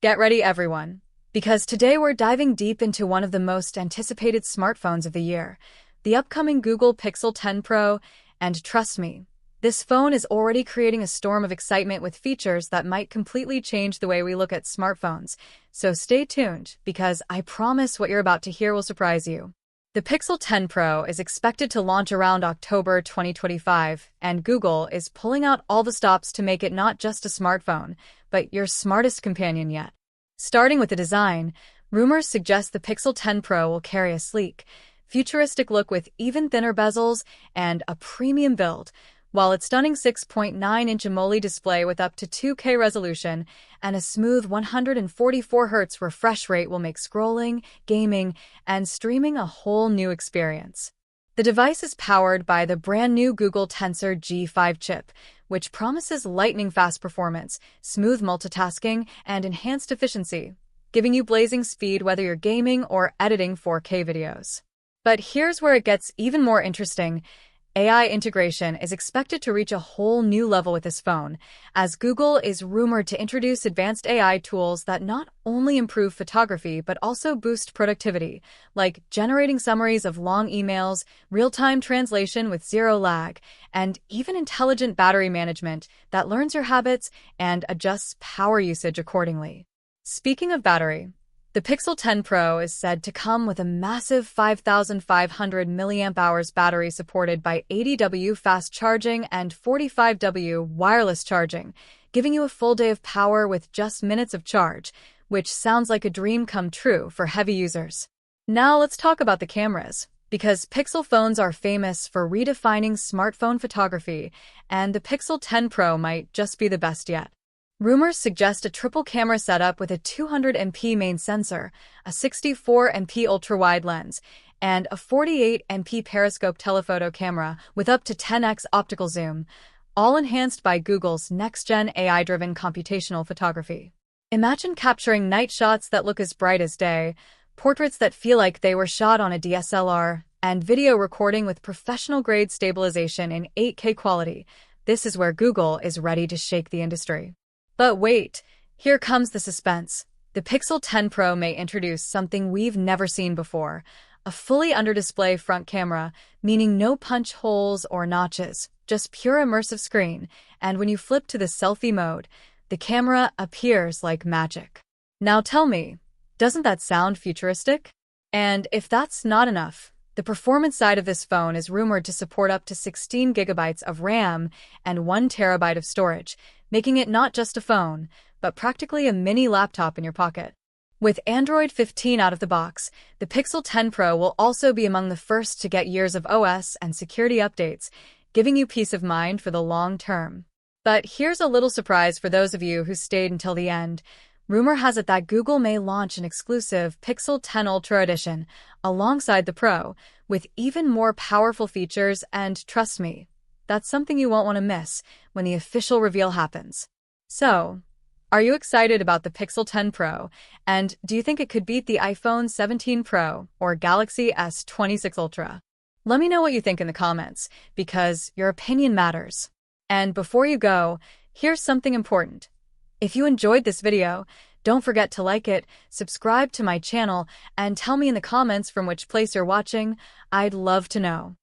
Get ready, everyone, because today we're diving deep into one of the most anticipated smartphones of the year, the upcoming Google Pixel 10 Pro, and trust me, this phone is already creating a storm of excitement with features that might completely change the way we look at smartphones. So stay tuned, because I promise what you're about to hear will surprise you. The Pixel 10 Pro is expected to launch around October 2025, and Google is pulling out all the stops to make it not just a smartphone, but your smartest companion yet. Starting with the design, rumors suggest the Pixel 10 Pro will carry a sleek, futuristic look with even thinner bezels and a premium build, while its stunning 6.9-inch AMOLED display with up to 2K resolution and a smooth 144 Hz refresh rate will make scrolling, gaming, and streaming a whole new experience. The device is powered by the brand new Google Tensor G5 chip, which promises lightning-fast performance, smooth multitasking, and enhanced efficiency, giving you blazing speed whether you're gaming or editing 4K videos. But here's where it gets even more interesting. AI integration is expected to reach a whole new level with this phone, as Google is rumored to introduce advanced AI tools that not only improve photography but also boost productivity, like generating summaries of long emails, real-time translation with zero lag, and even intelligent battery management that learns your habits and adjusts power usage accordingly. Speaking of battery, the Pixel 10 Pro is said to come with a massive 5,500 mAh battery supported by 80W fast charging and 45W wireless charging, giving you a full day of power with just minutes of charge, which sounds like a dream come true for heavy users. Now let's talk about the cameras, because Pixel phones are famous for redefining smartphone photography, and the Pixel 10 Pro might just be the best yet. Rumors suggest a triple camera setup with a 200MP main sensor, a 64MP ultra-wide lens, and a 48MP periscope telephoto camera with up to 10x optical zoom, all enhanced by Google's next-gen AI-driven computational photography. Imagine capturing night shots that look as bright as day, portraits that feel like they were shot on a DSLR, and video recording with professional-grade stabilization in 8K quality. This is where Google is ready to shake the industry. But wait, here comes the suspense. The Pixel 10 Pro may introduce something we've never seen before, a fully under-display front camera, meaning no punch holes or notches, just pure immersive screen, and when you flip to the selfie mode, the camera appears like magic. Now tell me, doesn't that sound futuristic? And if that's not enough, the performance side of this phone is rumored to support up to 16GB of RAM and 1TB of storage, making it not just a phone, but practically a mini laptop in your pocket. With Android 15 out of the box, the Pixel 10 Pro will also be among the first to get years of OS and security updates, giving you peace of mind for the long term. But here's a little surprise for those of you who stayed until the end. Rumor has it that Google may launch an exclusive Pixel 10 Ultra Edition alongside the Pro, with even more powerful features, and trust me, that's something you won't want to miss when the official reveal happens. So, are you excited about the Pixel 10 Pro? And do you think it could beat the iPhone 17 Pro or Galaxy S26 Ultra? Let me know what you think in the comments, because your opinion matters. And before you go, here's something important. If you enjoyed this video, don't forget to like it, subscribe to my channel, and tell me in the comments from which place you're watching. I'd love to know.